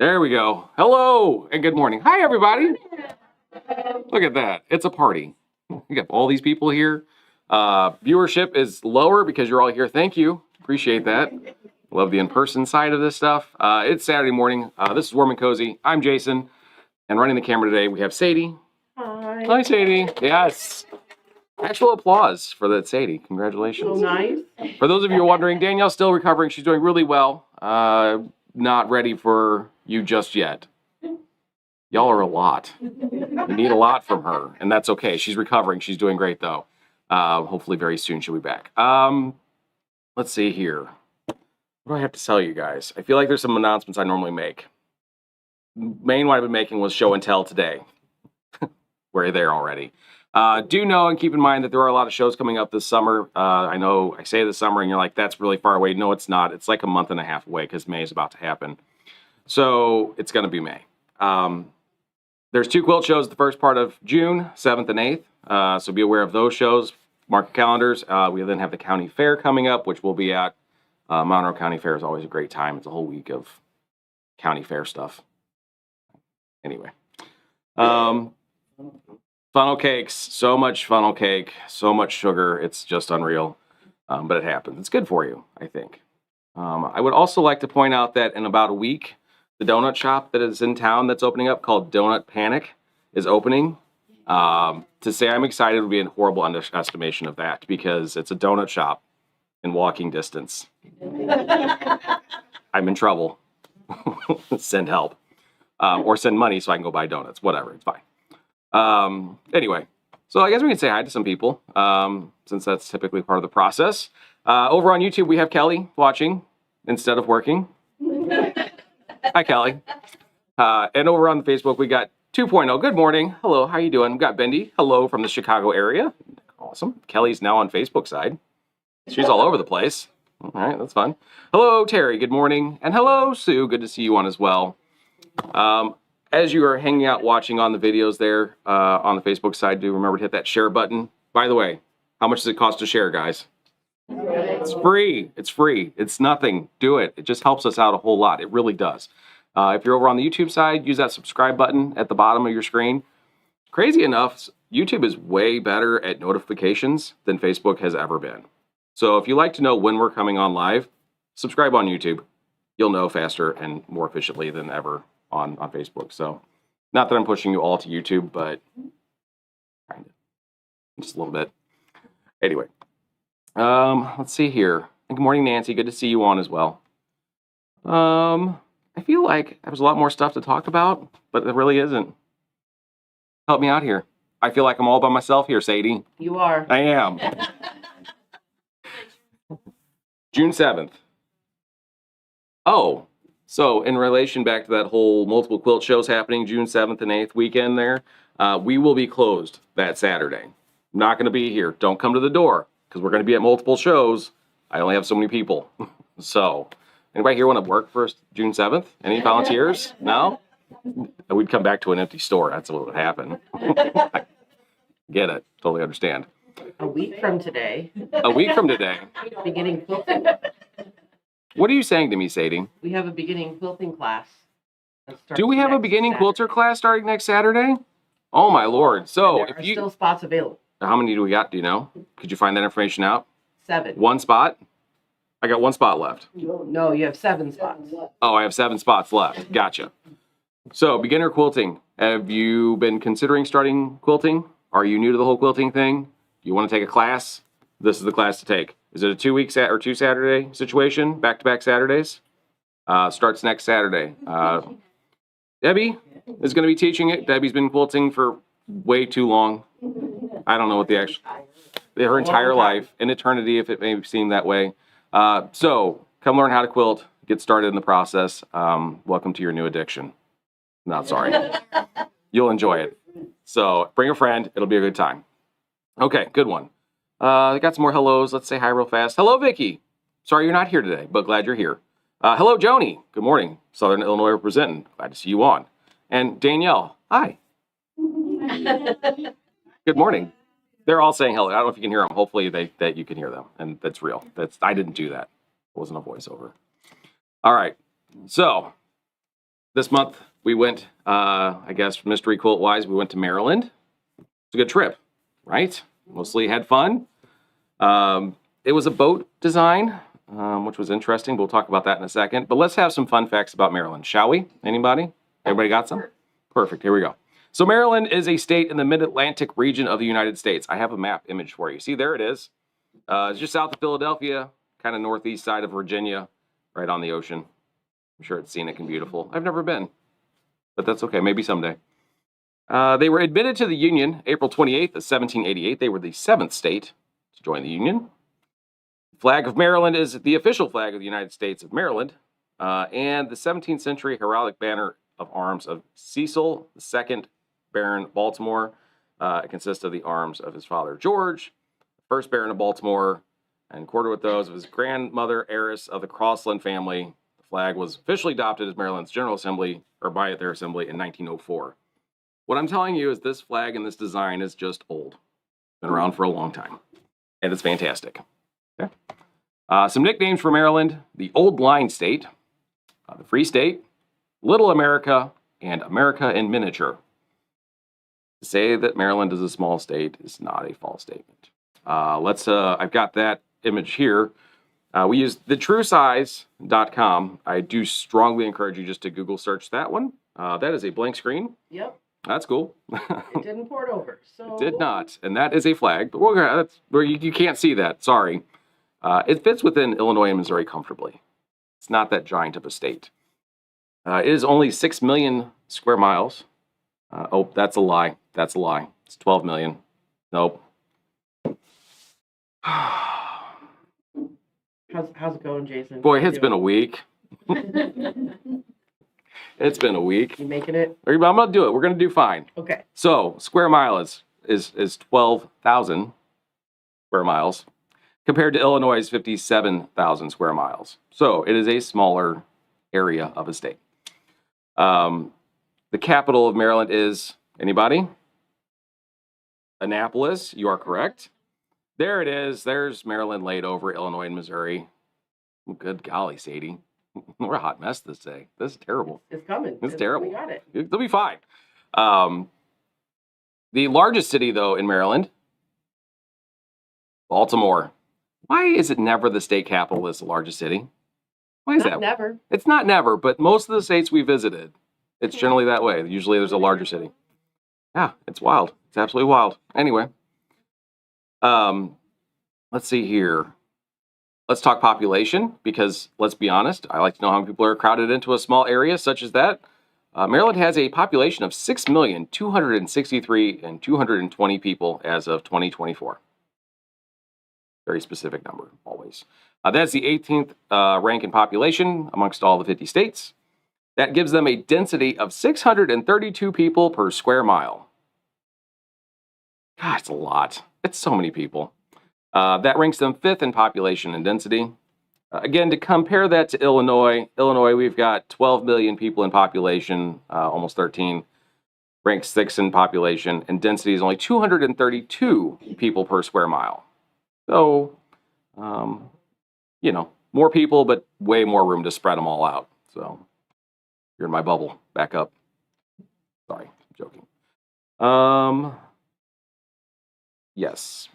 There we go. Hello and good morning. Hi, everybody. Look at that. It's a party. We got all these people here. Viewership is lower because you're all here. Thank you. Appreciate that. Love the in-person side of this stuff. It's Saturday morning. This is Warm and Cozy. I'm Jason. And running the camera today, we have Sadie. Hi. Hi, Sadie. Yes. Actual applause for that, Sadie. Congratulations. Oh, nice. For those of you wondering, Danielle's still recovering. She's doing really well. Not ready for you just yet. Y'all are a lot. We need a lot from her, and that's okay. She's recovering. She's doing great, though. Hopefully very soon she'll be back. Let's see here. What do I have to tell you guys? I feel like there's some announcements I normally make. Main one I've been making was show and tell today. We're there already. Do know and keep in mind that there are a lot of shows coming up this summer. I know I say this summer and you're like, that's really far away. No, it's not. It's like a month and a half away because May is about to happen. So it's going to be May. There's 2 quilt shows the first part of June, 7th and 8th. So be aware of those shows. Mark your calendars. We then have the county fair coming up, which we'll be at. Monroe County Fair is always a great time. It's a whole week of county fair stuff. Anyway. Funnel cakes, so much funnel cake, so much sugar. It's just unreal, but it happens. It's good for you, I think. I would also like to point out that in about a week, the donut shop that is in town that's opening up called Donut Panic is opening. To say I'm excited would be a horrible underestimation of that because it's a donut shop in walking distance. I'm in trouble. Send help. Or send money so I can go buy donuts. Whatever, it's fine. Anyway, so I guess we can say hi to some people, since that's typically part of the process. Over on YouTube, we have Kelly watching instead of working. Hi, Kelly. And over on Facebook, we got 2.0. Good morning. Hello, how you doing? We've got Bendy. Hello from the Chicago area. Awesome. Kelly's now on Facebook side. She's all over the place. All right, that's fun. Hello, Terry. Good morning. And hello, Sue. Good to see you on as well. As you are hanging out watching on the videos there on the Facebook side, do remember to hit that share button. By the way, how much does it cost to share, guys? It's free. It's free. It's nothing. Do it. It just helps us out a whole lot. It really does. If you're over on the YouTube side, use that subscribe button at the bottom of your screen. Crazy enough, YouTube is way better at notifications than Facebook has ever been. So if you like to know when we're coming on live, subscribe on YouTube. You'll know faster and more efficiently than ever on Facebook. So not that I'm pushing you all to YouTube, but kind of just a little bit. Anyway, let's see here. Good morning, Nancy. Good to see you on as well. I feel like there's a lot more stuff to talk about, but there really isn't. Help me out here. I feel like I'm all by myself here, Sadie. You are. I am. June 7th. Oh, so in relation back to that whole multiple quilt shows happening June 7th and 8th weekend there, we will be closed that Saturday. I'm not going to be here. Don't come to the door because we're going to be at multiple shows. I only have so many people. So, anybody here want to work for June 7th? Any volunteers? No? We'd come back to an empty store. That's what would happen. Get it. Totally understand. A week from today. A week from today. Beginning quilting. What are you saying to me, Sadie? We have a beginning quilting class. Do we have a beginning quilter class starting next Saturday? Oh my Lord. So there are still spots available. How many do we got? Do you know? Could you find that information out? 7. 1 spot? I got 1 spot left. No, you have 7 spots. Oh, I have 7 spots left. Gotcha. So beginner quilting. Have you been considering starting quilting? Are you new to the whole quilting thing? Do you want to take a class? This is the class to take. Is it a 2-week or 2 Saturday situation? Back-to-back Saturdays? Starts next Saturday. Debbie is going to be teaching it. Debbie's been quilting for way too long. I don't know what her entire life, an eternity, if it may seem that way. So come learn how to quilt. Get started in the process. Welcome to your new addiction. Not sorry. You'll enjoy it. So bring a friend. It'll be a good time. Okay, good one. I got some more hellos. Let's say hi real fast. Hello, Vicky. Sorry you're not here today, but glad you're here. Hello, Joni. Good morning. Southern Illinois representing. Glad to see you on. And Danielle. Hi. Good morning. They're all saying hello. I don't know if you can hear them. Hopefully that you can hear them, and that's real. I didn't do that. It wasn't a voiceover. All right. So This month we went, I guess mystery quilt wise, we went to Maryland. It's a good trip, right? Mostly had fun. It was a boat design, which was interesting. We'll talk about that in a second. But let's have some fun facts about Maryland, shall we? Anybody? Everybody got some? Perfect. Here we go. So Maryland is a state in the mid-Atlantic region of the United States. I have a map image for you. See, there it is. It's just south of Philadelphia, kind of northeast side of Virginia, right on the ocean. I'm sure it's scenic and beautiful. I've never been, but that's okay. Maybe someday. They were admitted to the Union April 28th of 1788. They were the 7th state to join the Union. The flag of Maryland is the official flag of the United States of Maryland, and the 17th century heraldic banner of arms of Cecil II, Baron Baltimore. It consists of the arms of his father George, first Baron of Baltimore, and quartered with those of his grandmother, heiress of the Crossland family. The flag was officially adopted as Maryland's General Assembly, or by their assembly, in 1904. What I'm telling you is this flag and this design is just old. Been around for a long time, and it's fantastic. Okay. Some nicknames for Maryland: the Old Line State, the Free State, Little America, and America in Miniature. To say that Maryland is a small state is not a false statement. I've got that image here. We use thetruesize.com. I do strongly encourage you just to Google search that one. That is a blank screen. Yep. That's cool. It didn't port over. So It did not. And that is a flag. But that's where you can't see that. Sorry. It fits within Illinois and Missouri comfortably. It's not that giant of a state. It is only 6 million square miles. Oh, that's a lie. That's a lie. It's 12 million. Nope. how's it going, Jason? Boy, it's been a week. It's been a week. You making it? I'm going to do it. We're going to do fine. Okay. So, square mile is 12,000 square miles compared to Illinois' 57,000 square miles. So, it is a smaller area of a state. The capital of Maryland is, anybody? Annapolis. You are correct. There it is. There's Maryland laid over Illinois and Missouri. Good golly, Sadie. We're a hot mess this day. This is terrible. It's coming. It's terrible. We got it. It'll be fine. The largest city, though, in Maryland, Baltimore. Why is it never the state capital that's the largest city? Why is Not that? never. It's not never, but most of the states we visited, it's generally that way. Usually there's a larger city. Yeah, it's wild. It's absolutely wild. Anyway, let's see here. Let's talk population, because let's be honest, I like to know how many people are crowded into a small area such as that. Maryland has a population of 6,263,220 people as of 2024. Very specific number, always. That's the 18th rank in population amongst all the 50 states. That gives them a density of 632 people per square mile. God, it's a lot. It's so many people. That ranks them 5th in population and density. Again, to compare that to Illinois, we've got 12 million people in population, almost 13, ranks 6th in population, and density is only 232 people per square mile. So, more people, but way more room to spread them all out. So, you're in my bubble. Back up. Sorry, I'm joking. Yes.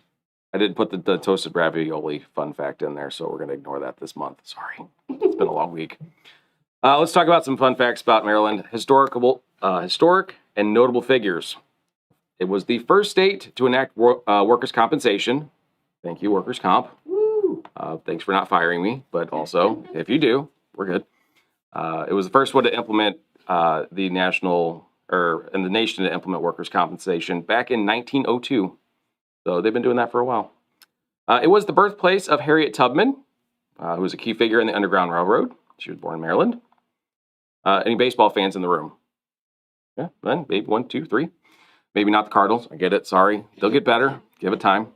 I did put the toasted ravioli fun fact in there, so we're going to ignore that this month. Sorry. It's been a long week. Let's talk about some fun facts about Maryland. Historic and notable figures. It was the first state to enact workers' compensation. Thank you, workers' comp. Woo. Thanks for not firing me, but also, if you do, we're good. It was the first one to implement in the nation to implement workers' compensation back in 1902. So they've been doing that for a while. It was the birthplace of Harriet Tubman, who was a key figure in the Underground Railroad. She was born in Maryland. Any baseball fans in the room? Yeah, then maybe 1, 2, 3. Maybe not the Cardinals. I get it. Sorry. They'll get better. Give it time.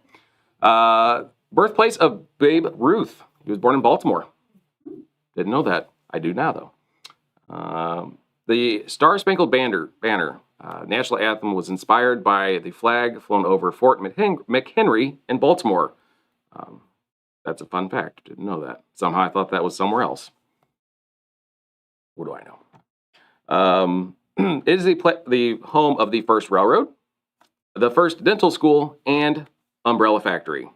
Birthplace of Babe Ruth. He was born in Baltimore. Didn't know that. I do now, though. The Star Spangled Banner, national anthem, was inspired by the flag flown over Fort McHenry in Baltimore. That's a fun fact. Didn't know that. Somehow I thought that was somewhere else. What do I know? It is the home of the first railroad, the first dental school, and umbrella factory.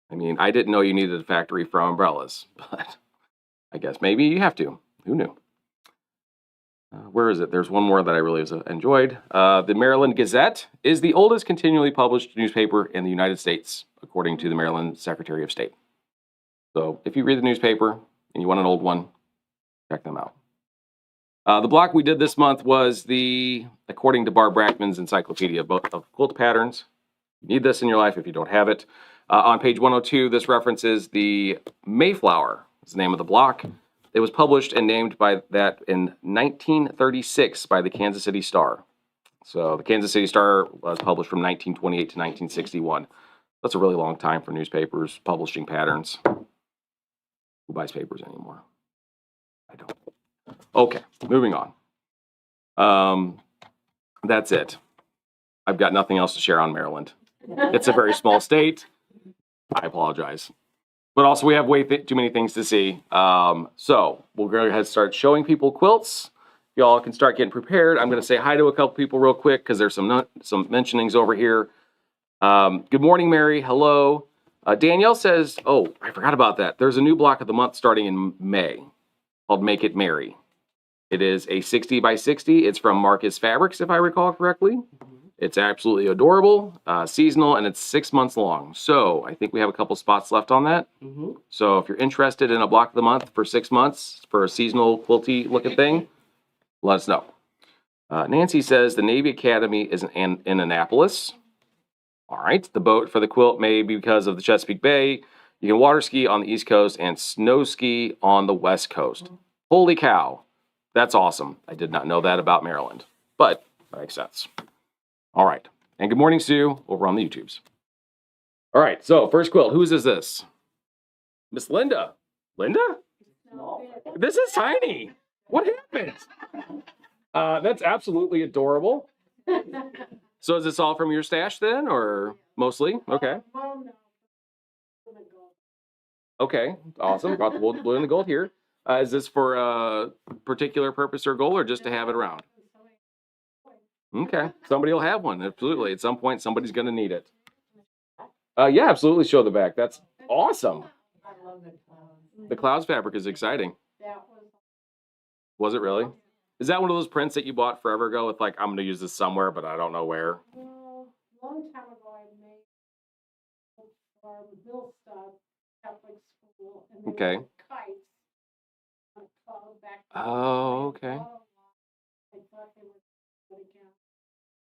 I mean, I didn't know you needed a factory for umbrellas, but I guess maybe you have to. Who knew? Where is it? There's one more that I really enjoyed. The Maryland Gazette is the oldest continually published newspaper in the United States, according to the Maryland Secretary of State. So if you read the newspaper and you want an old one, check them out. The block we did this month was according to Barb Brackman's Encyclopedia of Quilt Patterns. You need this in your life if you don't have it. On page 102, this references the Mayflower. It's the name of the block. It was published and named by that in 1936 by the Kansas City Star. So the Kansas City Star was published from 1928 to 1961. That's a really long time for newspapers publishing patterns. Who buys papers anymore? I don't. Okay, moving on. That's it. I've got nothing else to share on Maryland. It's a very small state. I apologize. But also we have way too many things to see. So we'll go ahead and start showing people quilts. Y'all can start getting prepared. I'm going to say hi to a couple people real quick because there's some mentionings over here. Good morning, Mary. Hello. Danielle says, oh, I forgot about that. There's a new block of the month starting in May called Make It Merry. It is a 60 by 60. It's from Marcus Fabrics, if I recall correctly. It's absolutely adorable, seasonal, and it's 6 months long. So I think we have a couple spots left on that. So if you're interested in a block of the month for 6 months for a seasonal quilty looking thing, let us know. Nancy says the Navy Academy is in Annapolis. All right, the boat for the quilt may be because of the Chesapeake Bay. You can water ski on the East Coast and snow ski on the West Coast. Holy cow, that's awesome. I did not know that about Maryland, but that makes sense. All right, and good morning, Sue, over on the YouTubes. All right, so first quilt, whose is this? Miss Linda. Linda? This is tiny. What happened? That's absolutely adorable. So is this all from your stash then, or mostly? Okay. Okay, awesome. Got the blue and the gold here. Is this for a particular purpose or goal, or just to have it around? Okay, somebody will have one. Absolutely. At some point, somebody's going to need it. Yeah, absolutely. Show the back. That's awesome. The clouds fabric is exciting. Was it really? Is that one of those prints that you bought forever ago with like, I'm going to use this somewhere, but I don't know where? No, a long time ago I made for Millstone Catholic School, and they Okay. were kites on a cloud back then. Oh, okay. I thought they were good again.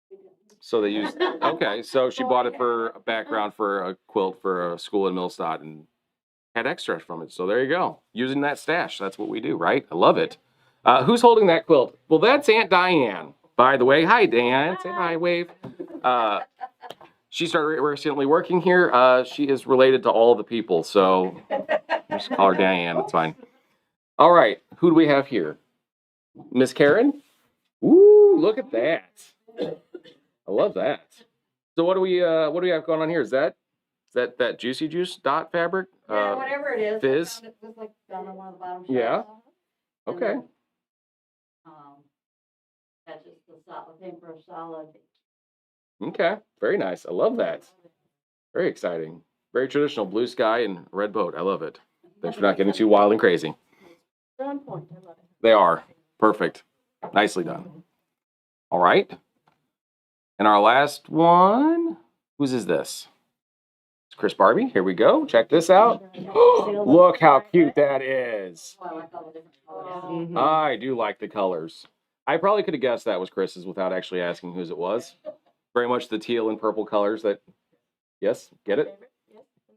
They didn't. So they used, okay, so she bought it for a background for a quilt for a school in Millstadt and had extra from it. So there you go. Using that stash. That's what we do, right? I love it. Who's holding that quilt? Well, that's Aunt Diane, by the way. Hi, Diane. Say hi, wave. She started recently working here. She is related to all the people, so just call her Diane. It's fine. All right, who do we have here? Miss Karen? Ooh, look at that. I love that. So what do we have going on here? Is that Juicy Juice dot fabric? Yeah, whatever it is. Fizz? It was like down on one of the bottom shelves. Yeah. And Okay. then, that's just the solid thing for a solid. Okay. Very nice. I love that. Very exciting. Very traditional blue sky and red boat. I love it. Thanks for not getting too wild and crazy. They're on point. I love it. They are. Perfect. Nicely done. All right. And our last one, whose is this? It's Chris Barbie. Here we go. Check this out. Look how cute that is. Oh, I like all the different colors. I do like the colors. I probably could have guessed that was Chris's without actually asking whose it was. Very much the teal and purple colors that, yes, get it?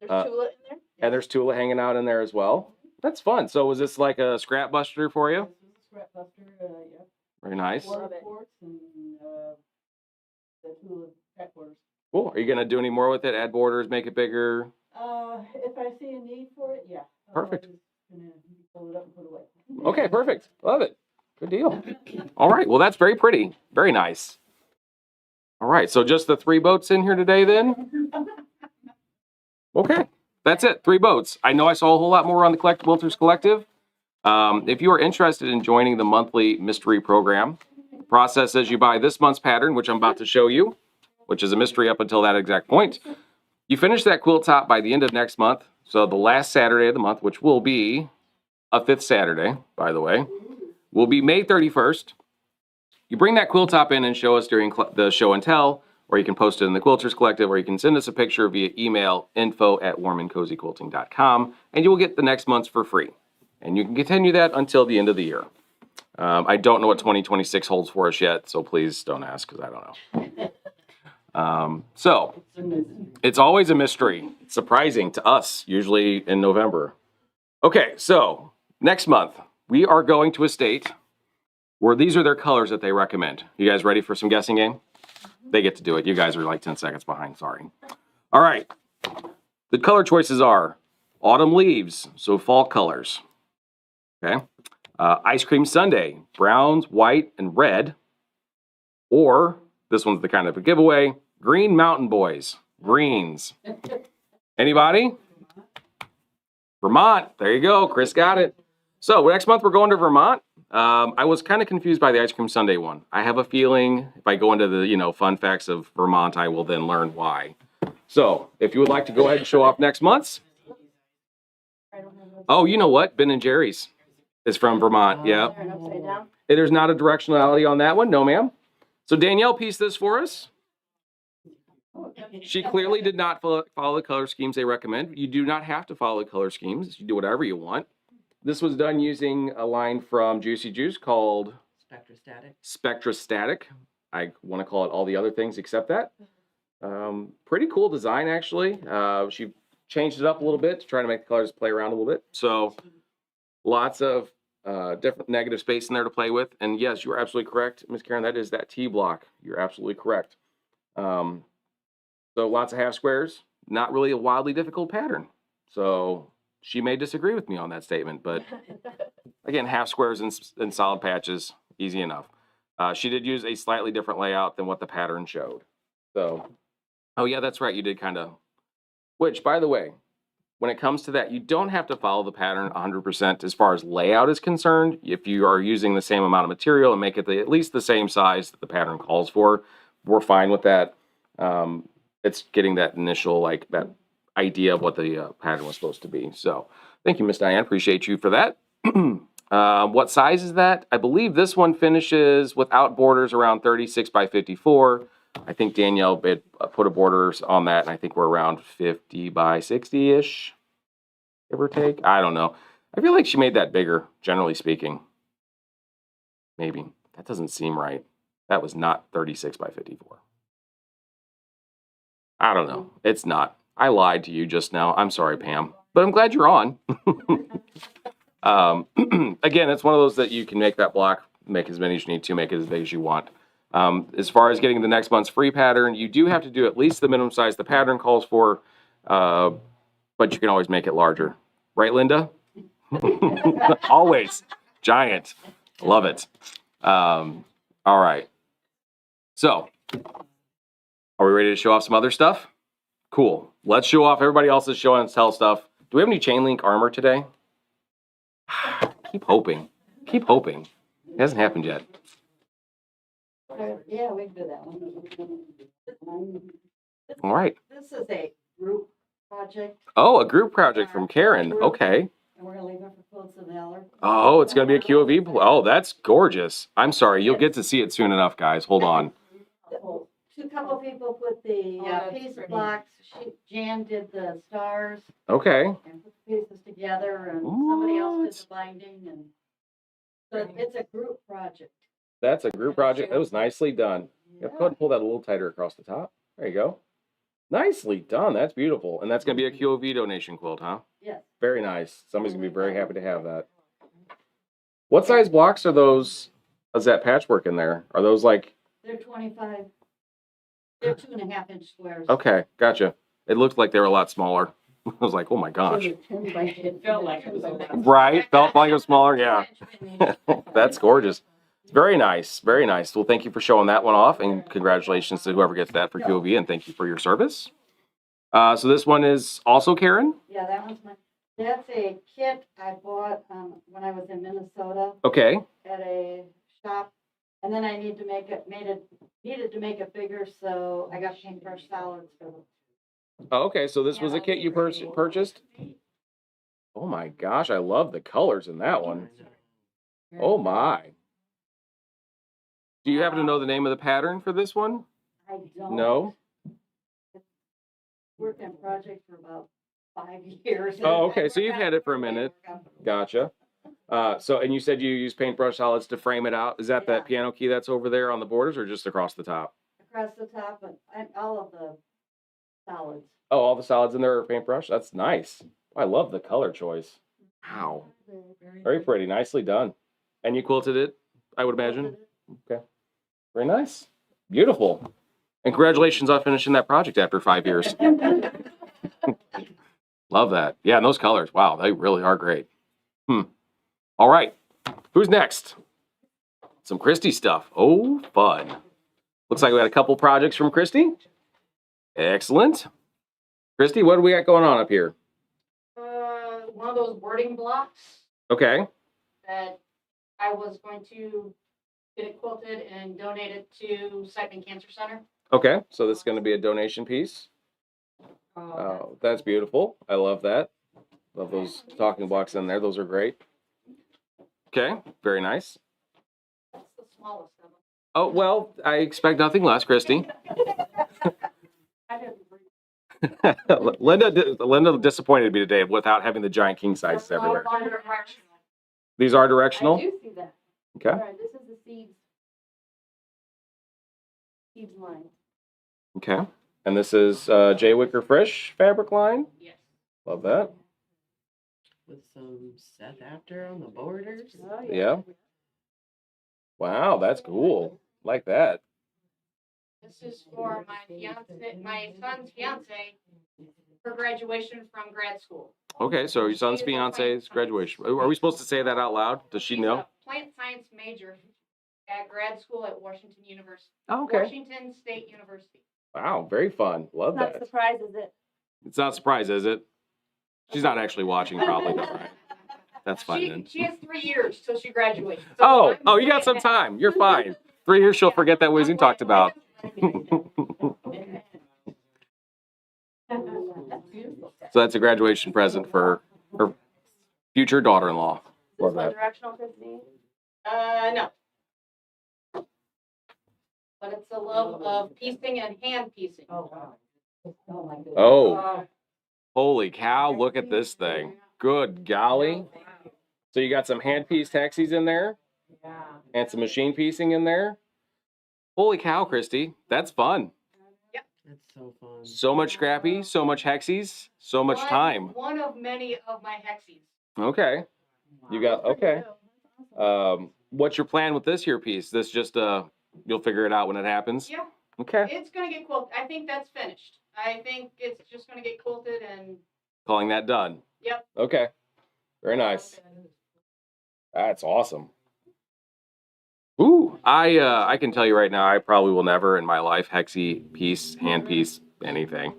There's Tula in there. And there's Tula hanging out in there as well. That's fun. So was this like a scrap buster for you? Scrap buster, yeah. Very nice. Water quartz and the Tula track borders. Cool. Are you going to do any more with it? Add borders, make it bigger? If I see a need for it, yeah. Perfect. I'm just gonna pull it up and put it away. Okay, perfect. Love it. Good deal. All right. Well, that's very pretty. Very nice. All right. So just the 3 boats in here today then? Okay. That's it. 3 boats. I know I saw a whole lot more on the Quilters Collective. If you are interested in joining the monthly mystery program, the process is you buy this month's pattern, which I'm about to show you, which is a mystery up until that exact point. You finish that quilt top by the end of next month. So the last Saturday of the month, which will be a 5th Saturday, by the way, will be May 31st. You bring that quilt top in and show us during the show and tell, or you can post it in the Quilters Collective, or you can send us a picture via email, info@warmandcozyquilting.com, and you will get the next month's for free. And you can continue that until the end of the year. I don't know what 2026 holds for us yet, so please don't ask, because I don't know. So it's always a mystery. It's surprising to us, usually in November. Okay, so next month, we are going to a state where these are their colors that they recommend. You guys ready for some guessing game? They get to do it. You guys are like 10 seconds behind, sorry. All right, the color choices are autumn leaves, so fall colors. Okay, ice cream sundae, browns, white, and red. Or, this one's the kind of a giveaway, green mountain boys, greens. Anybody? Vermont, there you go, Chris got it. So next month we're going to Vermont. I was kind of confused by the ice cream sundae one. I have a feeling if I go into the, fun facts of Vermont, I will then learn why. So if you would like to go ahead and show off next month's. Oh, you know what? Ben and Jerry's is from Vermont. Yeah. There's not a directionality on that one. No, ma'am. So Danielle pieced this for us. She clearly did not follow the color schemes they recommend. You do not have to follow the color schemes. You do whatever you want. This was done using a line from Juicy Juice called Spectrastatic. I want to call it all the other things except that. Pretty cool design, actually. She changed it up a little bit to try to make the colors play around a little bit. So lots of different negative space in there to play with. And yes, you are absolutely correct, Ms. Karen. That is that T block. You're absolutely correct. So lots of half squares. Not really a wildly difficult pattern. So she may disagree with me on that statement, but again, half squares and solid patches, easy enough. She did use a slightly different layout than what the pattern showed. So, oh yeah, that's right. You did kind of, which by the way, when it comes to that, you don't have to follow the pattern 100% as far as layout is concerned. If you are using the same amount of material and make it at least the same size that the pattern calls for, we're fine with that. It's getting that initial, like that idea of what the pattern was supposed to be. So thank you, Miss Diane. Appreciate you for that. What size is that? I believe this one finishes without borders around 36 by 54. I think Danielle put a borders on that, and I think we're around 50 by 60-ish, give or take. I don't know. I feel like she made that bigger, generally speaking. Maybe. That doesn't seem right. That was not 36 by 54. I don't know. It's not. I lied to you just now. I'm sorry, Pam. But I'm glad you're on. Again, it's one of those that you can make that block, make as many as you need to, make it as big as you want. As far as getting the next month's free pattern, you do have to do at least the minimum size the pattern calls for, but you can always make it larger. Right, Linda? Always. Giant. Love it. All right. So, are we ready to show off some other stuff? Cool. Let's show off everybody else's show and tell stuff. Do we have any chain link armor today? Keep hoping. Keep hoping. It hasn't happened yet. Yeah, we can do that one. All right. This is a group project, Oh, a group project from Karen. Okay. and we're gonna leave it for Quilts of Valor. Oh, it's going to be a QOV. Oh, that's gorgeous. I'm sorry. You'll get to see it soon enough, guys. Hold on. Two couple people put the piece blocks. Jan did the stars Okay. and put the pieces together, and somebody else did the binding, and so it's a group project. That's a group project. That was nicely done. Yep, go ahead and pull that a little tighter across the top. There you go. Nicely done. That's beautiful. And that's going to be a QOV donation quilt, huh? Yes. Very nice. Somebody's going to be very happy to have that. What size blocks are those? Is that patchwork in there? Are those like... They're 25. They're 2.5-inch squares. Okay, gotcha. It looked like they were a lot smaller. I was like, oh my gosh. It felt like it was a lot. Right? Felt like it was smaller? Yeah. That's gorgeous. Very nice. Very nice. Well, thank you for showing that one off, and congratulations to whoever gets that for QOV, and thank you for your service. So this one is also Karen? Yeah, that one's mine. That's a kit I bought, when I was in Minnesota Okay. at a shop. And then I needed to make it bigger, so I got paintbrush solids for them. Oh, okay, so this was a kit you purchased? Oh my gosh, I love the colors in that one. Oh my. Do you happen to know the name of the pattern for this one? I don't. No? Worked on project for about 5 years. Oh, okay, so you've had it for a minute. Gotcha. And you said you use paintbrush solids to frame it out. Is that that Yeah. piano key that's over there on the borders or just across the top? Across the top and all of the solids. Oh, all the solids in there are paintbrush? That's nice. I love the color choice. Wow. Very pretty. Nicely done. And you quilted it, I would imagine? Okay. Very nice. Beautiful. And congratulations on finishing that project after 5 years. Love that. Yeah, and those colors. Wow, they really are great. All right. Who's next? Some Christy stuff. Oh, fun. Looks like we got a couple projects from Christy. Excellent. Christy, what do we got going on up here? One of those wording blocks Okay. that I was going to get it quilted and donate it to Siping Cancer Center. Okay. So this is going to be a donation piece. Oh, that's beautiful. I love that. Love those talking blocks in there. Those are great. Okay. Very nice. That's the smallest of them. Oh, well, I expect nothing less, Christy. I didn't read. Linda disappointed me today without having the giant king sizes everywhere. These are I directional? do see that. Okay. All right, this is the seeds line. Okay. And this is J. Wicker Frisch fabric line. Yes. Love that. With some Seth after on the borders. Oh, Yeah. Wow, that's cool. Like that. This is for my son's fiance for graduation from grad school. Okay, so your son's She is a fiance's plant graduation. science. Are we supposed to say that out loud? Does she She's know? a plant science major at grad school at Washington University. Oh, okay. Washington State University. Wow, very fun. Love Not that. surprised, is it? It's not a surprise, is it? She's not actually watching, probably. Right. That's fine then. She has 3 years till she graduates. So Oh, you got some time. You're fine. 3 years, she'll forget that we talked about. So that's a graduation present for her future daughter-in-law. Love One that. directional, Christine? No. But it's a love of piecing and hand piecing. Oh, wow. Oh, my goodness. Oh, holy cow, look at this thing. Good golly. So you got some hand piece taxies in there Yeah. and some machine piecing in there. Holy cow, Christy. That's fun. That's so fun. So much scrappy, so much hexies, so much time. One of many of my hexies. Okay. You got, okay. What's your plan with this here piece? This just, you'll figure it out when it happens? Yeah, Okay. it's gonna get quilted. I think that's finished. I think it's just gonna get quilted and, Calling that done. yep. Okay. Very nice. That's awesome. Ooh, I can tell you right now, I probably will never in my life hexie piece, hand piece, anything.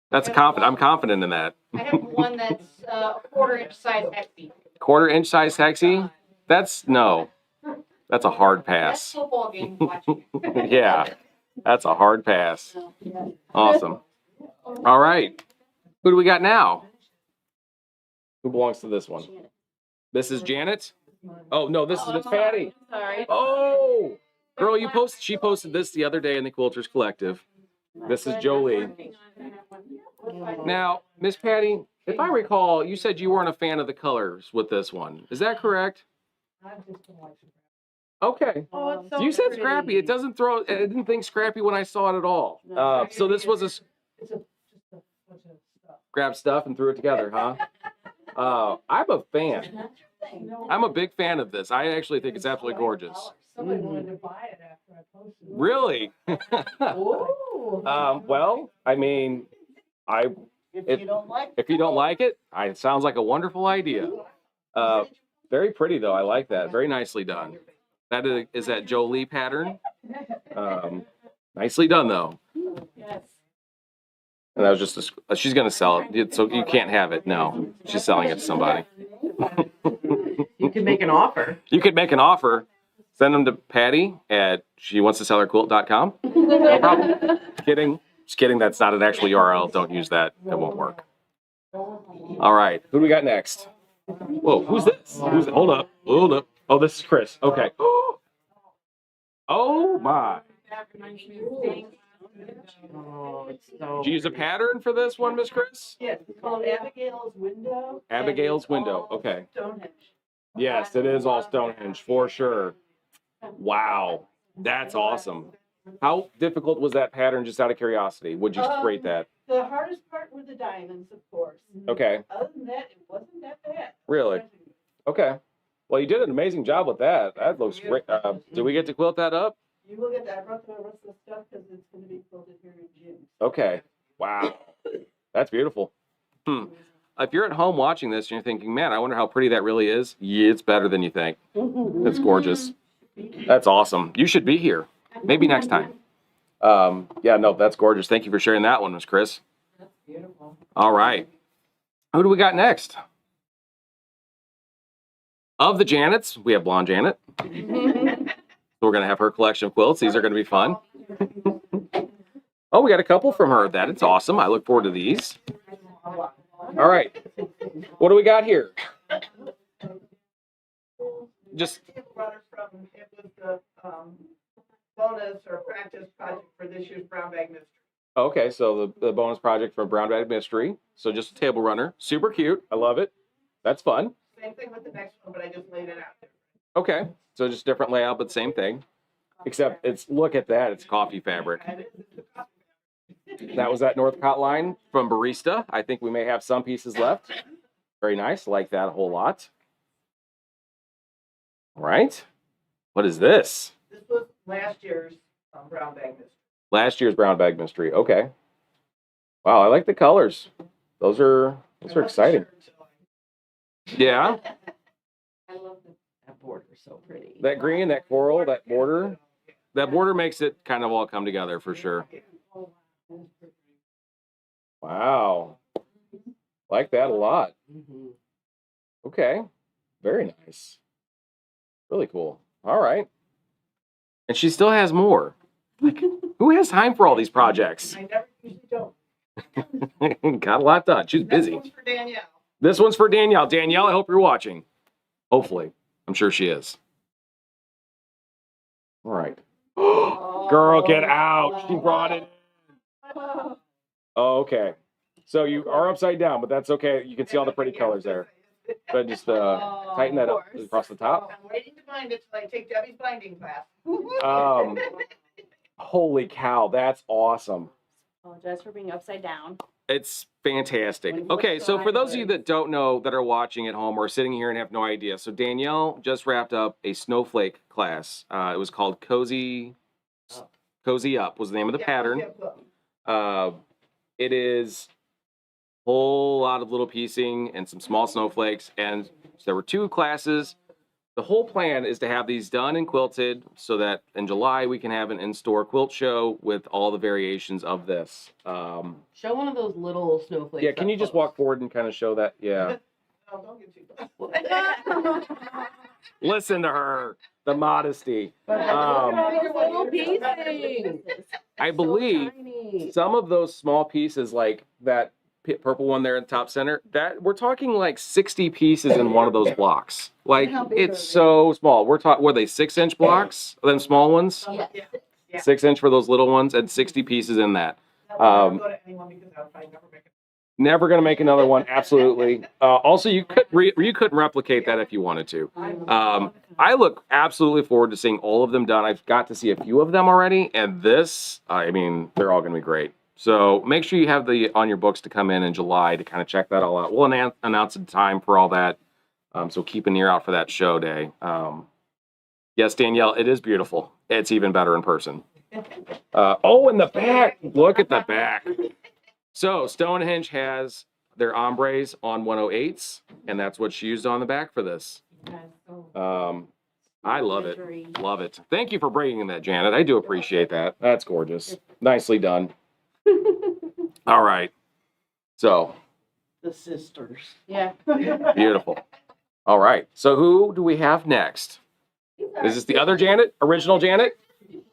That's confident. I'm confident in that. I have one that's a 1/4-inch size hexie. 1/4-inch size hexie? That's no. That's a hard That's pass. football game watching. Yeah, that's a hard pass. Awesome. All right. Who do we got now? Who belongs to this one? This is Janet? Oh, no, this is Miss Patty. Sorry. Oh, girl, she posted this the other day in the Quilters Collective. This is Jolie. Now, Miss Patty, if I recall, you said you weren't a fan of the colors with this one. Is that correct? I just don't like it. Okay. Oh, it's so You said pretty. scrappy. It doesn't throw, I didn't think scrappy when I saw it at all. No. So this was It's just a bunch of stuff. grab stuff and threw it together, huh? I'm a fan. I'm a big fan of this. I actually think it's absolutely gorgeous. Somebody wanted to buy it after I posted it. Really? Well, I mean, if you don't like it, it sounds like a wonderful idea. Very pretty though. I like that. Very nicely done. That is that Jolie pattern. Nicely done though. Yes. And that was just she's gonna sell it, so you can't have it. No, she's selling it to somebody. You can make an offer. You could make an offer. Send them to Patty at shewantstosellherquilt.com. No problem. Kidding. Just kidding. That's not an actual URL. Don't use that. It won't work. All right. Who do we got next? Whoa. Who's this? Hold up. Hold up. Oh, this is Chris. Okay. Oh my. Oh, it's so. Did you use a pattern for this one, Miss Chris? Yes, it's called Abigail's Window. Abigail's and it's Window, all okay. Stonehenge. Yes, it is all Stonehenge for sure. Wow. That's awesome. How difficult was that pattern, just out of curiosity? Would you rate that? The hardest part were the diamonds, of course. Okay. Other than that, it wasn't that bad. Really? Okay. Well, you did an amazing job with that. That looks great. Do we get to quilt that up? You will get that. I brought the rest of the stuff because it's going to be quilted here in June. Okay. Wow. That's beautiful. If you're at home watching this and you're thinking, man, I wonder how pretty that really is. Yeah, it's better than you think. It's gorgeous. That's awesome. You should be here. Maybe next time. Yeah, no, that's gorgeous. Thank you for sharing that one, Miss Chris. That's beautiful. All right. Who do we got next? Of the Janets, we have Blonde Janet. So we're going to have her collection of quilts. These are going to be fun. Oh, we got a couple from her. That is awesome. I look forward to these. All right. What do we got here? Just Runner from it was the bonus or practice project for this year's Brown Bag Mystery. okay. So the bonus project for Brown Bag Mystery. So just a table runner. Super cute. I love it. That's fun. Same thing with the next one, but I just laid it out there. Okay. So just different layout, but same thing. Except it's, look at that. It's coffee fabric. And it is the copy. That was that Northcott line from Barista. I think we may have some pieces left. Very nice. Like that a whole lot. All right. What is this? This was last year's Brown Bag Mystery. Last year's Brown Bag Mystery. Okay. Wow, I like the colors. Those are exciting. Yeah. I love that border. So pretty. That green, that coral, that border. That border makes it kind of all come together for sure. Wow. Like that a lot. Mm-hmm. Okay. Very nice. Really cool. All right. And she still has more. Like, who has time for all these projects? I never usually don't. Got a lot done. She's busy. This one's for Danielle. This one's for Danielle. Danielle, I hope you're watching. Hopefully. I'm sure she is. All right. Girl, get out. She brought it in. Oh, okay. So you are upside down, but that's okay. You can see all the pretty colors there. But just tighten that up across the top. I'm waiting to bind it till I take Debbie's binding class. Holy cow, that's awesome. Apologize for being upside down. It's fantastic. Okay, so for those of you that don't know, that are watching at home or sitting here and have no idea, so Danielle just wrapped up a snowflake class. It was called Cozy Up was the name of the pattern. It is a whole lot of little piecing and some small snowflakes, and so there were 2 classes. The whole plan is to have these done and quilted so that in July we can have an in-store quilt show with all the variations of this. Show one of those little snowflakes. Yeah, can you just walk forward and kind of show that? Yeah. No, don't get too close. Listen to her, the modesty. Little piecing. I believe Tiny. some of those small pieces, like that purple one there in the top center, that we're talking like 60 pieces in one of those blocks. Like, How big are it's they? so small. We're talking, were they 6-inch blocks? Them small ones? Yeah. 6-inch for those little ones, and 60 pieces in that. That will never go to anyone because I'll probably never make it. Never gonna make another one. Absolutely. Also, you couldn't replicate that if you wanted to. I look absolutely forward to seeing all of them done. I've got to see a few of them already, and this, I mean, they're all gonna be great. So make sure you have on your books to come in July to kind of check that all out. We'll announce the time for all that. So keep an ear out for that show day. Yes, Danielle, it is beautiful. It's even better in person. Oh, in the back. Look at the back. So Stonehenge has their ombres on 108s, and that's what she used on the back for this. I love it. Love it. Thank you for bringing that, Janet. I do appreciate that. That's gorgeous. Nicely done. All right. So, The sisters. Yeah. beautiful. All right. So who do we have next? Is this the other Janet? Original Janet?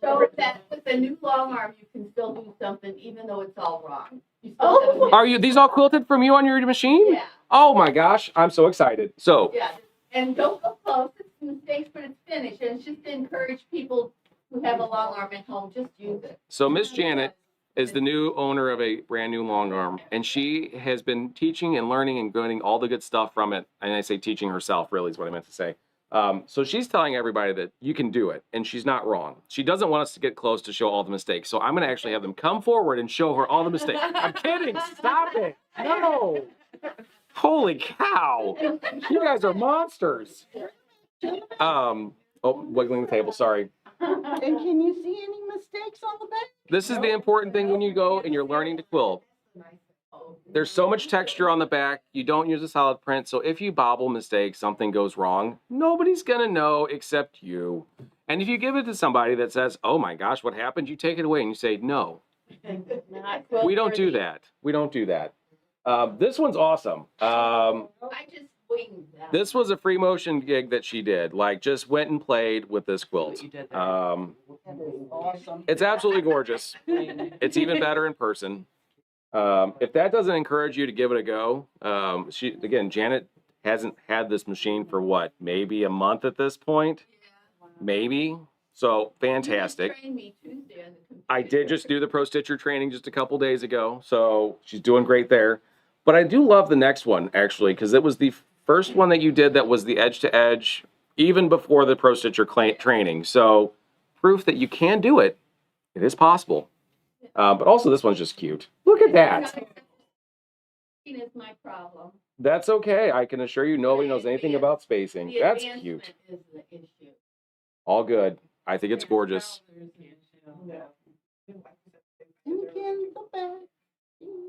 So that with the new long arm, you can still do something even though it's all wrong. You still have a Are you these all quilted from you on your machine? Yeah, Oh my gosh, I'm so excited. So, yeah. And don't go close. It's mistakes, but it's finished. And it's just to encourage people who have a long arm at home, just use it. so Miss Janet is the new owner of a brand new long arm, and she has been teaching and learning and getting all the good stuff from it. And I say teaching herself, really is what I meant to say. So she's telling everybody that you can do it, and she's not wrong. She doesn't want us to get close to show all the mistakes. So I'm going to actually have them come forward and show her all the mistakes. I'm kidding. Stop it. No. Holy cow. You guys are monsters. Oh, wiggling the table. Sorry. And can you see any mistakes on the back? This is the important thing when you go and you're learning to quilt. There's so much texture on the back. You don't use a solid print. So if you bobble mistake, something goes wrong, nobody's going to know except you. And if you give it to somebody that says, oh my gosh, what happened? You take it away and you say, no, we don't do that. We don't do that. This one's awesome. I just winged that. This was a free motion gig that she did. Like, just went and played with this quilt. You did that. Awesome. It's absolutely gorgeous. It's even better in person. If that doesn't encourage you to give it a go, Janet hasn't had this machine for what, maybe a month at this point? Maybe. So fantastic. You trained me Tuesday on the computer. I did just do the Pro Stitcher training just a couple days ago, so she's doing great there. But I do love the next one, actually, because it was the first one that you did that was the edge-to-edge, even before the Pro Stitcher training. So proof that you can do it. It is possible. But also this one's just cute. Look at that. Is my problem. That's okay. I can assure you nobody knows anything about spacing. The That's advancement cute. is the issue. All good. I think it's gorgeous. Yeah.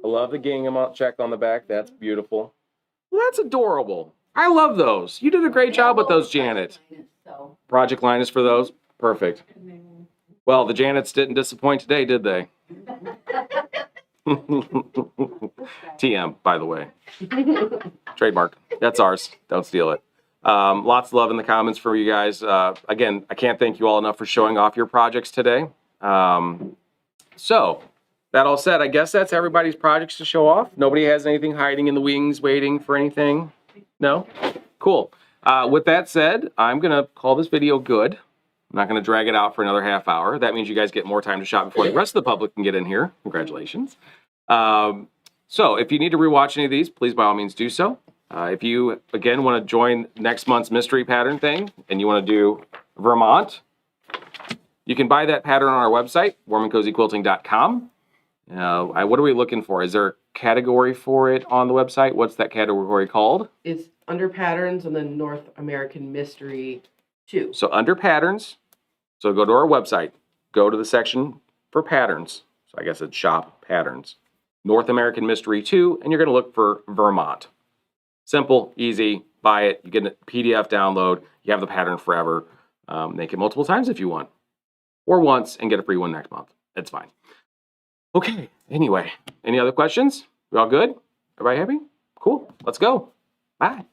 I love the gingham check on the back. That's beautiful. Well, that's adorable. I love those. You did a great job with those, Janet. So. Project Linus for those. Perfect. Well, the Janets didn't disappoint today, did they? TM, by the way. Trademark. That's ours. Don't steal it. Lots of love in the comments for you guys. Again, I can't thank you all enough for showing off your projects today. So, that all said, I guess that's everybody's projects to show off. Nobody has anything hiding in the wings waiting for anything? No? Cool. With that said, I'm going to call this video good. I'm not going to drag it out for another half hour. That means you guys get more time to shop before the rest of the public can get in here. Congratulations. So if you need to rewatch any of these, please by all means do so. If you, again, want to join next month's mystery pattern thing and you want to do Vermont, you can buy that pattern on our website, warmandcozyquilting.com. What are we looking for? Is there a category for it on the website? What's that category called? It's under patterns and then North American Mystery 2. So under patterns, so go to our website, go to the section for patterns. So I guess it's shop patterns. North American Mystery 2, and you're going to look for Vermont. Simple, easy, buy it. You get a PDF download. You have the pattern forever. Make it multiple times if you want. Or once and get a free one next month. It's fine. Okay, anyway, any other questions? We all good? Everybody happy? Cool, let's go. Bye.